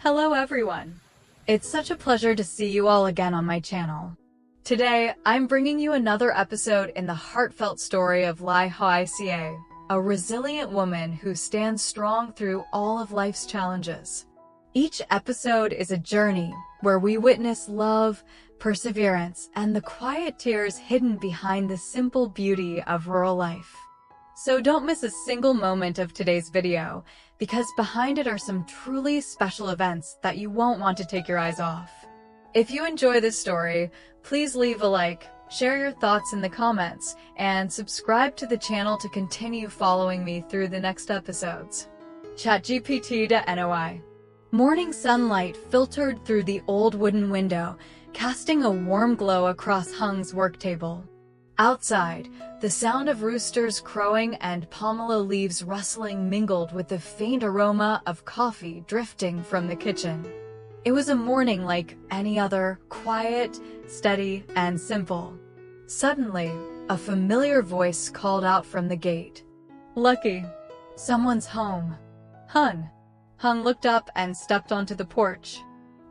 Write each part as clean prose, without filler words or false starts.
Hello everyone! It's such a pleasure to see you all again on my channel. Today, I'm bringing you another episode in the heartfelt story of Ly Hoai Ca, a resilient woman who stands strong through all of life's challenges. Each episode is a journey where we witness love, perseverance, and the quiet tears hidden behind the simple beauty of rural life. So don't miss a single moment of today's video, because behind it are some truly special events that you won't want to take your eyes off. If you enjoy this story, please leave a like, share your thoughts in the comments, and subscribe to the channel to continue following me through the next episodes. ChatGPT to NOI. Morning sunlight filtered through the old wooden window, casting a warm glow across Hung's work table. Outside, the sound of roosters crowing and pomelo leaves rustling mingled with the faint aroma of coffee drifting from the kitchen. It was a morning like any other, quiet, steady, and simple. Suddenly, a familiar voice called out from the gate. "Lucky, someone's home." "Hun." Hung looked up and stepped onto the porch.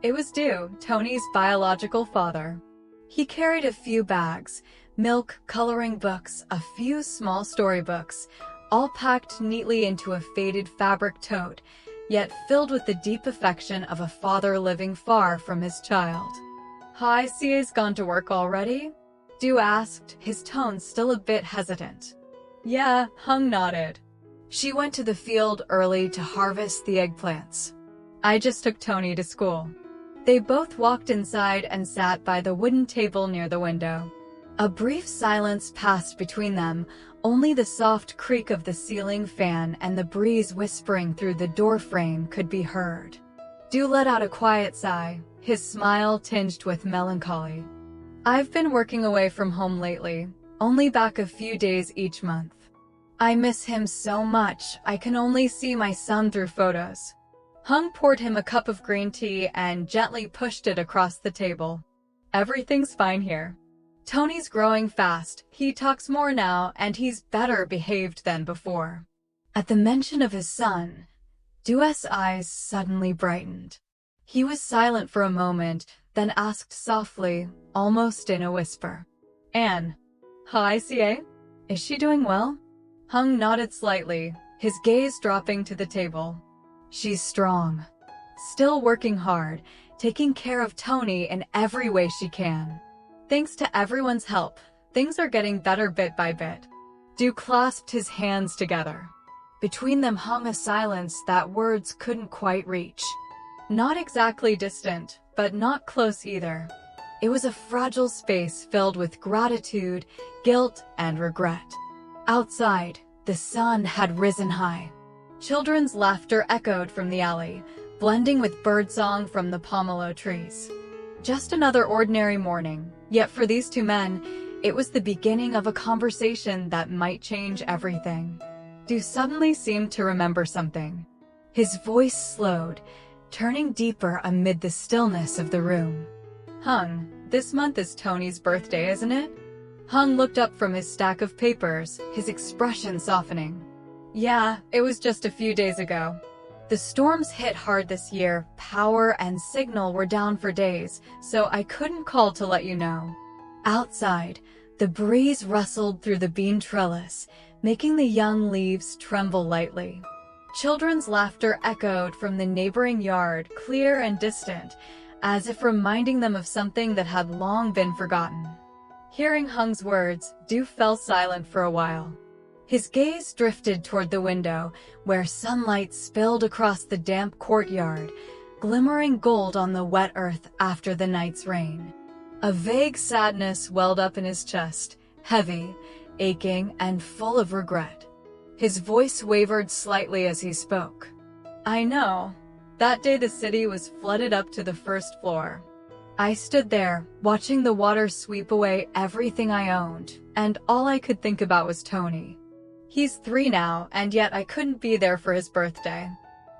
It was Tony's biological father. He carried a few bags, milk, coloring books, a few small storybooks, all packed neatly into a faded fabric tote, yet filled with the deep affection of a father living far from his child. "Hi, Ca's gone to work already?" Du asked, his tone still a bit hesitant. "Yeah," Hung nodded. "She went to the field early to harvest the eggplants. I just took Tony to school." They both walked inside and sat by the wooden table near the window. A brief silence passed between them, only the soft creak of the ceiling fan and the breeze whispering through the door frame could be heard. Du let out a quiet sigh, his smile tinged with melancholy. "I've been working away from home lately, only back a few days each month. I miss him so much, I can only see my son through photos." Hung poured him a cup of green tea and gently pushed it across the table. "Everything's fine here. Tony's growing fast, he talks more now, and he's better behaved than before." At the mention of his son, Du's eyes suddenly brightened. He was silent for a moment, then asked softly, almost in a whisper, "Anne, hi Ca? Is she doing well?" Hung nodded slightly, his gaze dropping to the table. "She's strong. Still working hard, taking care of Tony in every way she can. Thanks to everyone's help, things are getting better bit by bit." Du clasped his hands together. Between them hung a silence that words couldn't quite reach. Not exactly distant, but not close either. It was a fragile space filled with gratitude, guilt, and regret. Outside, the sun had risen high. Children's laughter echoed from the alley, blending with birdsong from the pomelo trees. Just another ordinary morning, yet for these two men, it was the beginning of a conversation that might change everything. Du suddenly seemed to remember something. His voice slowed, turning deeper amid the stillness of the room. "Hung, this month is Tony's birthday, isn't it?" Hung looked up from his stack of papers, his expression softening. "Yeah, it was just a few days ago. The storms hit hard this year, power and signal were down for days, so I couldn't call to let you know." Outside, the breeze rustled through the bean trellis, making the young leaves tremble lightly. Children's laughter echoed from the neighboring yard, clear and distant, as if reminding them of something that had long been forgotten. Hearing Hung's words, Du fell silent for a while. His gaze drifted toward the window, where sunlight spilled across the damp courtyard, glimmering gold on the wet earth after the night's rain. A vague sadness welled up in his chest, heavy, aching, and full of regret. His voice wavered slightly as he spoke. "I know. That day the city was flooded up to the first floor. I stood there, watching the water sweep away everything I owned, and all I could think about was Tony. He's 3 now, and yet I couldn't be there for his birthday.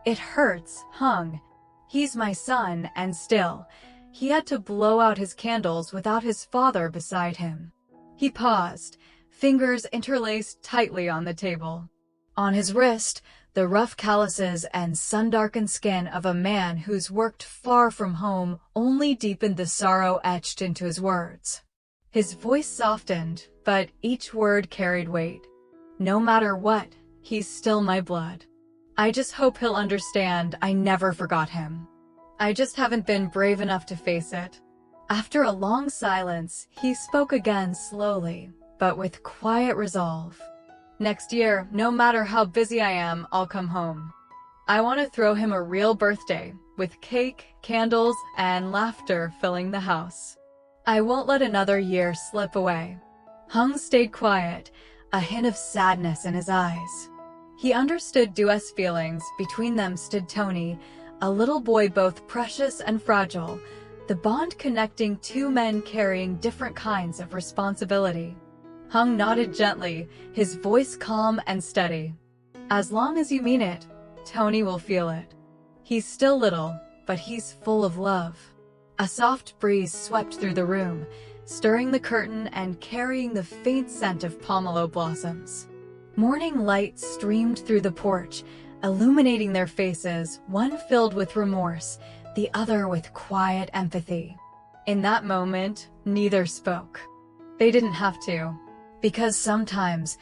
It hurts, Hung. He's my son, and still, he had to blow out his candles without his father beside him." He paused, fingers interlaced tightly on the table. On his wrist, the rough calluses and sun-darkened skin of a man who's worked far from home only deepened the sorrow etched into his words. His voice softened, but each word carried weight. No matter what, he's still my blood. I just hope he'll understand I never forgot him. I just haven't been brave enough to face it. After a long silence, he spoke again slowly, but with quiet resolve. Next year, no matter how busy I am, I'll come home. I want to throw him a real birthday, with cake, candles, and laughter filling the house. I won't let another year slip away. Hung stayed quiet, a hint of sadness in his eyes. He understood Duet's feelings. Between them stood Tony, a little boy both precious and fragile, the bond connecting two men carrying different kinds of responsibility. Hung nodded gently, his voice calm and steady. As long as you mean it, Tony will feel it. He's still little, but he's full of love. A soft breeze swept through the room, stirring the curtain and carrying the faint scent of pomelo blossoms. Morning light streamed through the porch, illuminating their faces, one filled with remorse, the other with quiet empathy. In that moment, neither spoke. They didn't have to, because sometimes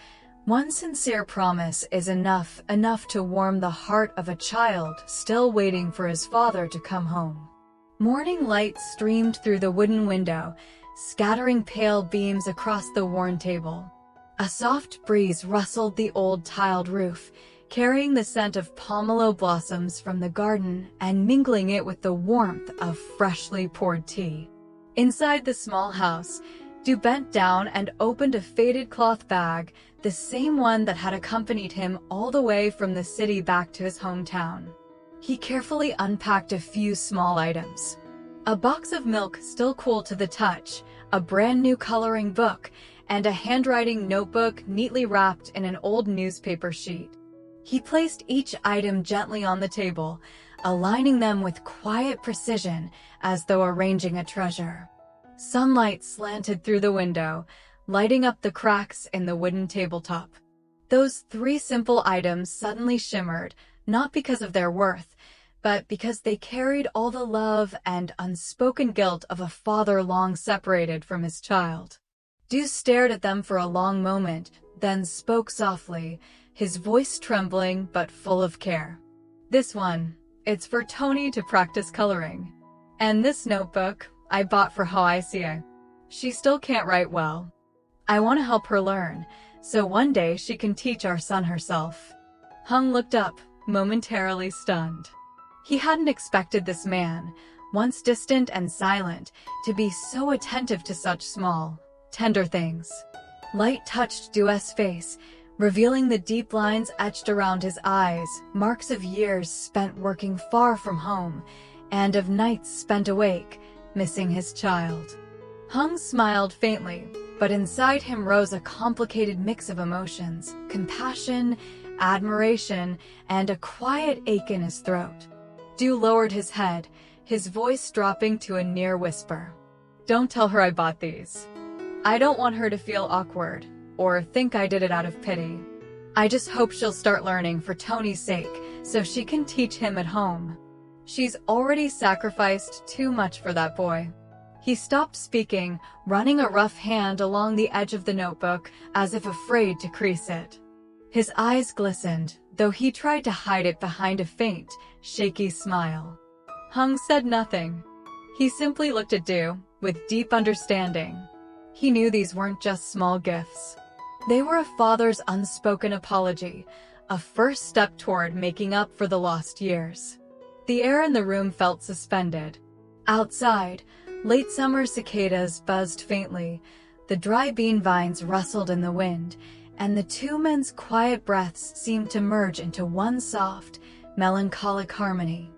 one sincere promise is enough to warm the heart of a child still waiting for his father to come home. Morning light streamed through the wooden window, scattering pale beams across the worn table. A soft breeze rustled the old tiled roof, carrying the scent of pomelo blossoms from the garden and mingling it with the warmth of freshly poured tea. Inside the small house, Du bent down and opened a faded cloth bag, the same one that had accompanied him all the way from the city back to his hometown. He carefully unpacked a few small items. A box of milk still cool to the touch, a brand new coloring book, and a handwriting notebook neatly wrapped in an old newspaper sheet. He placed each item gently on the table, aligning them with quiet precision as though arranging a treasure. Sunlight slanted through the window, lighting up the cracks in the wooden tabletop. Those 3 simple items suddenly shimmered, not because of their worth, but because they carried all the love and unspoken guilt of a father long separated from his child. Du stared at them for a long moment, then spoke softly, his voice trembling but full of care. "This one, it's for Tony to practice coloring. And this notebook, I bought for Hoài Ca. She still can't write well. I want to help her learn, so one day she can teach our son herself." Hung looked up, momentarily stunned. He hadn't expected this man, once distant and silent, to be so attentive to such small, tender things. Light touched Duet's face, revealing the deep lines etched around his eyes, marks of years spent working far from home, and of nights spent awake, missing his child. Hung smiled faintly, but inside him rose a complicated mix of emotions, compassion, admiration, and a quiet ache in his throat. Du lowered his head, his voice dropping to a near whisper. "Don't tell her I bought these. I don't want her to feel awkward, or think I did it out of pity. I just hope she'll start learning for Tony's sake, so she can teach him at home. She's already sacrificed too much for that boy." He stopped speaking, running a rough hand along the edge of the notebook, as if afraid to crease it. His eyes glistened, though he tried to hide it behind a faint, shaky smile. Hung said nothing. He simply looked at Du, with deep understanding. He knew these weren't just small gifts. They were a father's unspoken apology, a first step toward making up for the lost years. The air in the room felt suspended. Outside, late summer cicadas buzzed faintly, the dry bean vines rustled in the wind, and the 2 men's quiet breaths seemed to merge into one soft, melancholic harmony.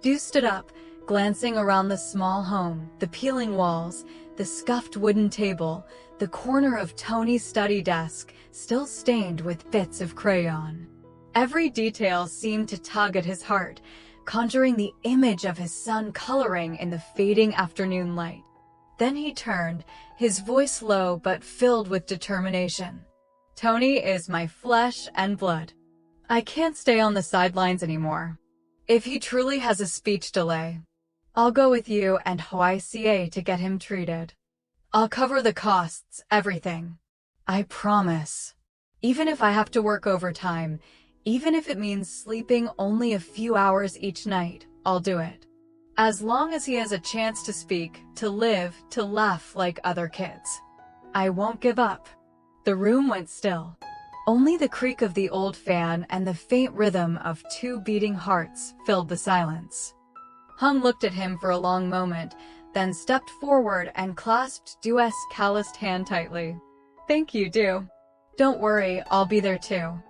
Du stood up, glancing around the small home, the peeling walls, the scuffed wooden table, the corner of Tony's study desk, still stained with bits of crayon. Every detail seemed to tug at his heart, conjuring the image of his son coloring in the fading afternoon light. Then he turned, his voice low but filled with determination. "Tony is my flesh and blood. I can't stay on the sidelines anymore. If he truly has a speech delay, I'll go with you and Hoài Ca to get him treated. I'll cover the costs, everything. I promise. Even if I have to work overtime, even if it means sleeping only a few hours each night, I'll do it. As long as he has a chance to speak, to live, to laugh like other kids. I won't give up. The room went still. Only the creak of the old fan and the faint rhythm of 2 beating hearts filled the silence. Hung looked at him for a long moment, then stepped forward and clasped Du's calloused hand tightly. Thank you, Du. Don't worry, I'll be there too.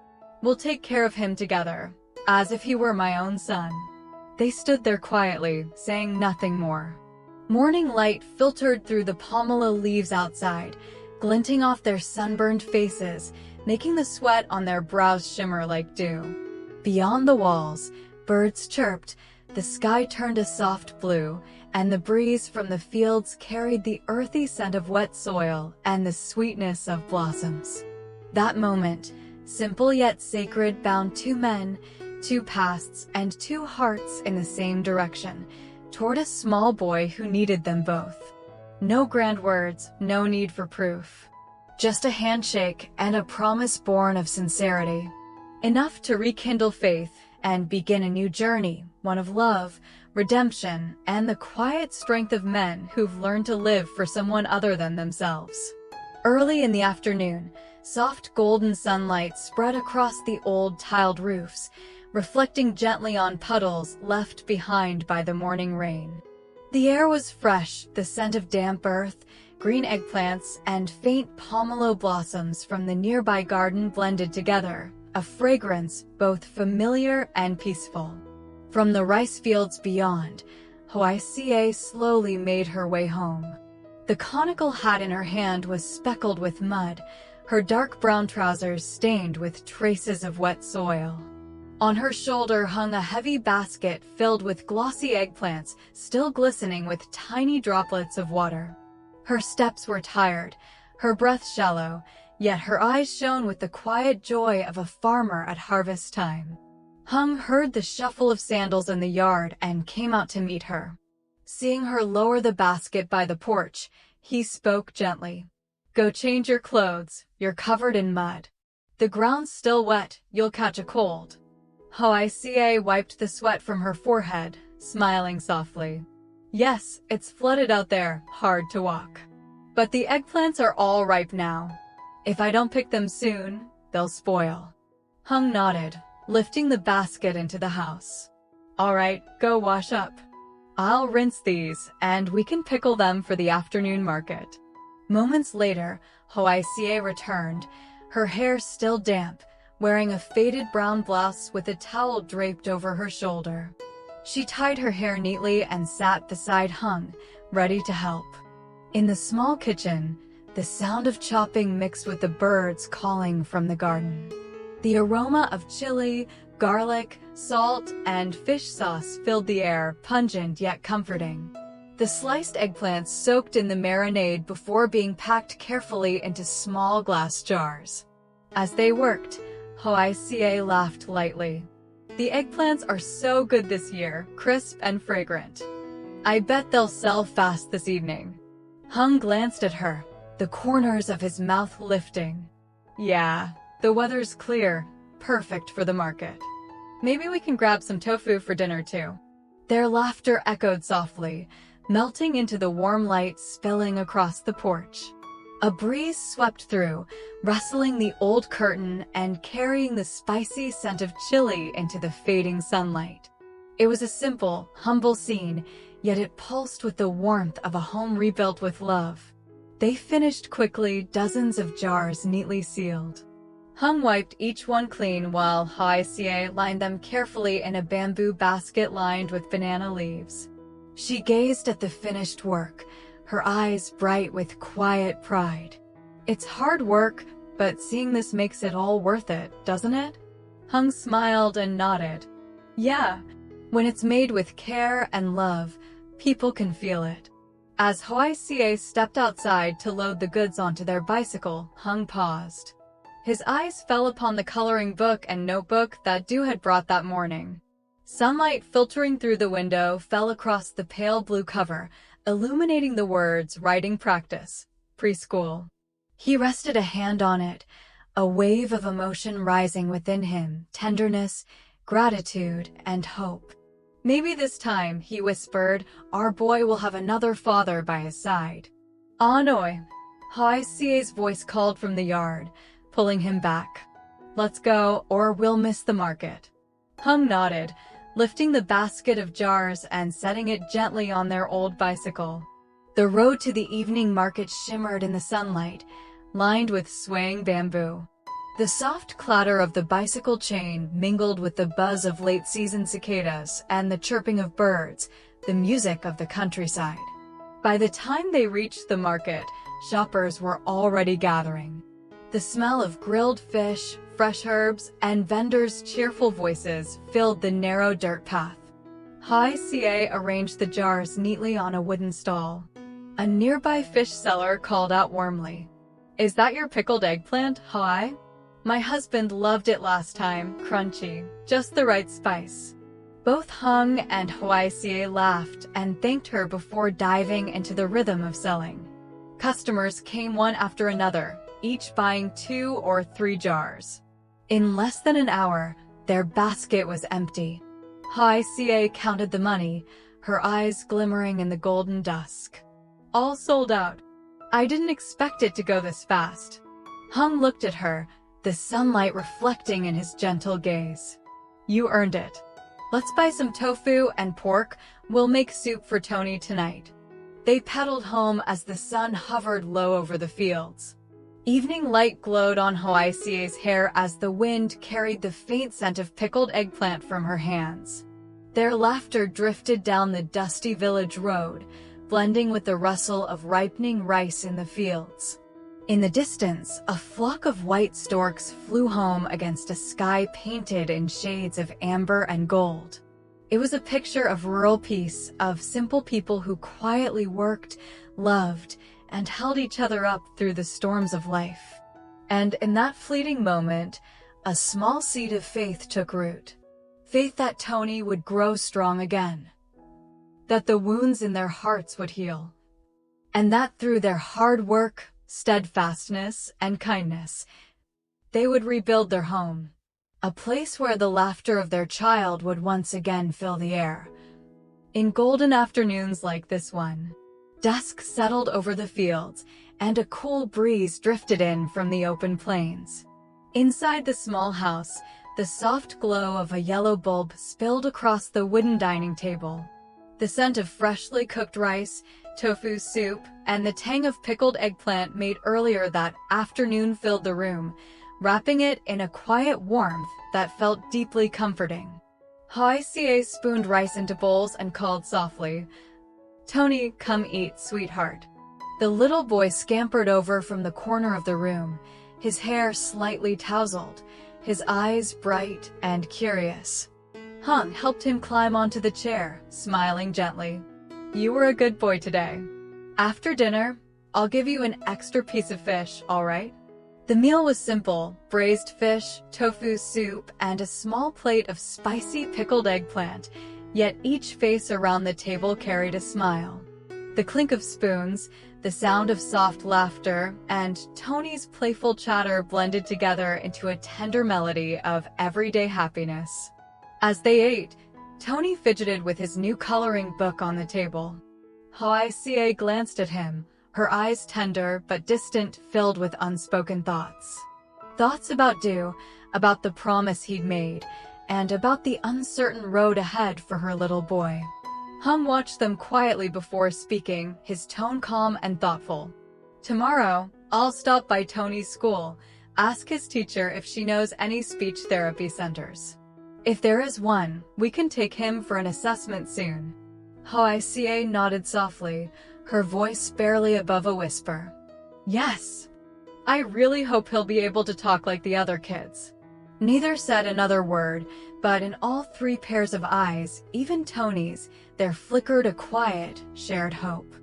We'll take care of him together, as if he were my own son. They stood there quietly, saying nothing more. Morning light filtered through the pomelo leaves outside, glinting off their sunburned faces, making the sweat on their brows shimmer like dew. Beyond the walls, birds chirped, the sky turned a soft blue, and the breeze from the fields carried the earthy scent of wet soil and the sweetness of blossoms. That moment, simple yet sacred, bound 2 men, 2 pasts, and 2 hearts in the same direction, toward a small boy who needed them both. No grand words, no need for proof. Just a handshake and a promise born of sincerity. Enough to rekindle faith and begin a new journey, one of love, redemption, and the quiet strength of men who've learned to live for someone other than themselves. Early in the afternoon, soft golden sunlight spread across the old tiled roofs, reflecting gently on puddles left behind by the morning rain. The air was fresh, the scent of damp earth, green eggplants, and faint pomelo blossoms from the nearby garden blended together, a fragrance both familiar and peaceful. From the rice fields beyond, Hoài Ca slowly made her way home. The conical hat in her hand was speckled with mud, her dark brown trousers stained with traces of wet soil. On her shoulder hung a heavy basket filled with glossy eggplants, still glistening with tiny droplets of water. Her steps were tired, her breath shallow, yet her eyes shone with the quiet joy of a farmer at harvest time. Hung heard the shuffle of sandals in the yard and came out to meet her. Seeing her lower the basket by the porch, he spoke gently. Go change your clothes, you're covered in mud. The ground's still wet, you'll catch a cold. Hoài Ca wiped the sweat from her forehead, smiling softly. Yes, it's flooded out there, hard to walk. But the eggplants are all ripe now. If I don't pick them soon, they'll spoil. Hung nodded, lifting the basket into the house. All right, go wash up. I'll rinse these, and we can pickle them for the afternoon market. Moments later, Hoài Ca returned, her hair still damp, wearing a faded brown blouse with a towel draped over her shoulder. She tied her hair neatly and sat beside Hung, ready to help. In the small kitchen, the sound of chopping mixed with the birds calling from the garden. The aroma of chili, garlic, salt, and fish sauce filled the air, pungent yet comforting. The sliced eggplants soaked in the marinade before being packed carefully into small glass jars. As they worked, Hoài Ca laughed lightly. The eggplants are so good this year, crisp and fragrant. I bet they'll sell fast this evening. Hung glanced at her, the corners of his mouth lifting. Yeah, the weather's clear, perfect for the market. Maybe we can grab some tofu for dinner too. Their laughter echoed softly, melting into the warm light spilling across the porch. A breeze swept through, rustling the old curtain and carrying the spicy scent of chili into the fading sunlight. It was a simple, humble scene, yet it pulsed with the warmth of a home rebuilt with love. They finished quickly, dozens of jars neatly sealed. Hung wiped each one clean while Hoài Ca lined them carefully in a bamboo basket lined with banana leaves. She gazed at the finished work, her eyes bright with quiet pride. It's hard work, but seeing this makes it all worth it, doesn't it? Hung smiled and nodded. Yeah, when it's made with care and love, people can feel it. As Hoài Ca stepped outside to load the goods onto their bicycle, Hung paused. His eyes fell upon the coloring book and notebook that Du had brought that morning. Sunlight filtering through the window fell across the pale blue cover, illuminating the words "Writing Practice, Preschool." He rested a hand on it, a wave of emotion rising within him, tenderness, gratitude, and hope. "Maybe this time," he whispered, "our boy will have another father by his side." "Anoi," Hoài Ca's voice called from the yard, pulling him back. "Let's go, or we'll miss the market." Hung nodded, lifting the basket of jars and setting it gently on their old bicycle. The road to the evening market shimmered in the sunlight, lined with swaying bamboo. The soft clatter of the bicycle chain mingled with the buzz of late-season cicadas and the chirping of birds, the music of the countryside. By the time they reached the market, shoppers were already gathering. The smell of grilled fish, fresh herbs, and vendors' cheerful voices filled the narrow dirt path. Hoài Ca arranged the jars neatly on a wooden stall. A nearby fish seller called out warmly, "Is that your pickled eggplant, Hoài? My husband loved it last time, crunchy, just the right spice." Both Hung and Hoài Ca laughed and thanked her before diving into the rhythm of selling. Customers came one after another, each buying 2 or 3 jars. In less than an hour, their basket was empty. Hoài Ca counted the money, her eyes glimmering in the golden dusk. "All sold out. I didn't expect it to go this fast." Hung looked at her, the sunlight reflecting in his gentle gaze. "You earned it. Let's buy some tofu and pork. We'll make soup for Tony tonight." They pedaled home as the sun hovered low over the fields. Evening light glowed on Hoài Ca's hair as the wind carried the faint scent of pickled eggplant from her hands. Their laughter drifted down the dusty village road, blending with the rustle of ripening rice in the fields. In the distance, a flock of white storks flew home against a sky painted in shades of amber and gold. It was a picture of rural peace, of simple people who quietly worked, loved, and held each other up through the storms of life. And in that fleeting moment, a small seed of faith took root. Faith that Tony would grow strong again, that the wounds in their hearts would heal, and that through their hard work, steadfastness, and kindness, they would rebuild their home, a place where the laughter of their child would once again fill the air. In golden afternoons like this one, dusk settled over the fields, and a cool breeze drifted in from the open plains. Inside the small house, the soft glow of a yellow bulb spilled across the wooden dining table. The scent of freshly cooked rice, tofu soup, and the tang of pickled eggplant made earlier that afternoon filled the room, wrapping it in a quiet warmth that felt deeply comforting. Hoài Ca spooned rice into bowls and called softly, "Tony, come eat, sweetheart." The little boy scampered over from the corner of the room, his hair slightly tousled, his eyes bright and curious. Hung helped him climb onto the chair, smiling gently. "You were a good boy today. After dinner, I'll give you an extra piece of fish, all right?" The meal was simple: braised fish, tofu soup, and a small plate of spicy pickled eggplant, yet each face around the table carried a smile. The clink of spoons, the sound of soft laughter, and Tony's playful chatter blended together into a tender melody of everyday happiness. As they ate, Tony fidgeted with his new coloring book on the table. Hoài Ca glanced at him, her eyes tender but distant, filled with unspoken thoughts. Thoughts about Du, about the promise he'd made, and about the uncertain road ahead for her little boy. Hung watched them quietly before speaking, his tone calm and thoughtful. "Tomorrow, I'll stop by Tony's school, ask his teacher if she knows any speech therapy centers. If there is one, we can take him for an assessment soon." Hoài Ca nodded softly, her voice barely above a whisper. "Yes. I really hope he'll be able to talk like the other kids." Neither said another word, but in all 3 pairs of eyes, even Tony's, there flickered a quiet, shared hope.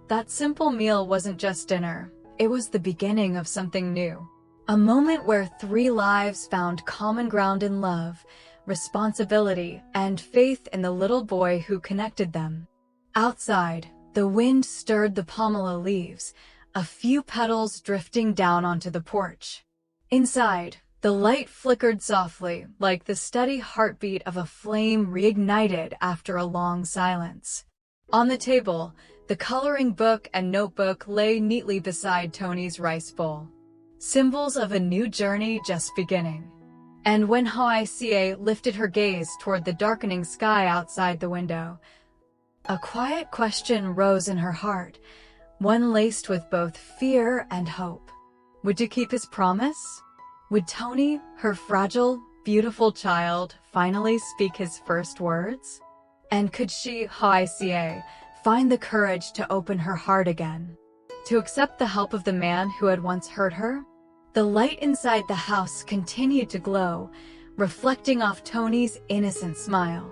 That simple meal wasn't just dinner, it was the beginning of something new. A moment where three lives found common ground in love, responsibility, and faith in the little boy who connected them. Outside, the wind stirred the pomelo leaves, a few petals drifting down onto the porch. Inside, the light flickered softly, like the steady heartbeat of a flame reignited after a long silence. On the table, the coloring book and notebook lay neatly beside Tony's rice bowl, symbols of a new journey just beginning. And when Hoài Ca lifted her gaze toward the darkening sky outside the window, a quiet question rose in her heart, one laced with both fear and hope. Would you keep his promise? Would Tony, her fragile, beautiful child, finally speak his first words? And could she, Hoài Ca, find the courage to open her heart again? To accept the help of the man who had once hurt her? The light inside the house continued to glow, reflecting off Tony's innocent smile.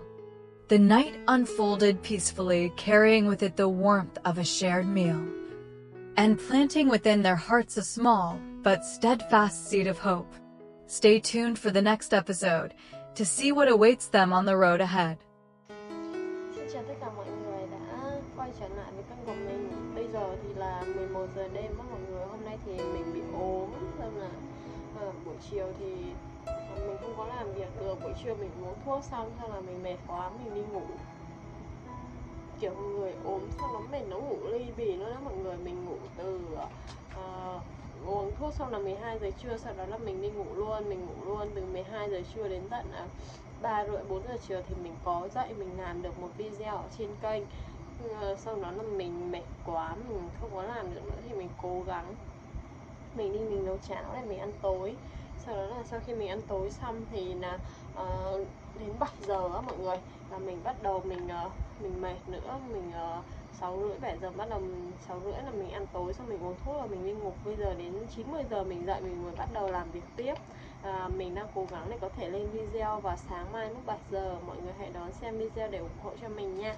The night unfolded peacefully, carrying with it the warmth of a shared meal, and planting within their hearts a small but steadfast seed of hope. Stay tuned for the next episode to see what awaits them on the road ahead. Xin chào tất cả mọi người đã quay trở lại với kênh của mình. Bây giờ thì là 11 giờ đêm đó mọi người. Hôm nay thì mình bị ốm nên là buổi chiều thì mình không có làm việc được. Buổi trưa mình uống thuốc xong sau là mình mệt quá mình đi ngủ. Kiểu người ốm xong nó mệt, nó ngủ ly bì nữa đó mọi người. Mình ngủ từ uống thuốc xong là 12 giờ trưa, sau đó là mình đi ngủ luôn. Mình ngủ luôn từ 12 giờ trưa đến tận 3 rưỡi 4 giờ chiều thì mình có dậy, mình làm được một video ở trên kênh. Sau đó là mình mệt quá, mình không có làm được nữa thì mình cố gắng mình đi mình nấu cháo để mình ăn tối. Sau đó là sau khi mình ăn tối xong thì là đến 7 giờ á mọi người là mình bắt đầu mình mệt nữa, mình 6 rưỡi 7 giờ bắt đầu 6 rưỡi là mình ăn tối xong mình uống thuốc và mình đi ngủ. Bây giờ đến 90 giờ mình dậy mình mới bắt đầu làm việc tiếp. Mình đang cố gắng để có thể lên video vào sáng mai lúc 7 giờ. Mọi người hãy đón xem video để ủng hộ cho mình nha.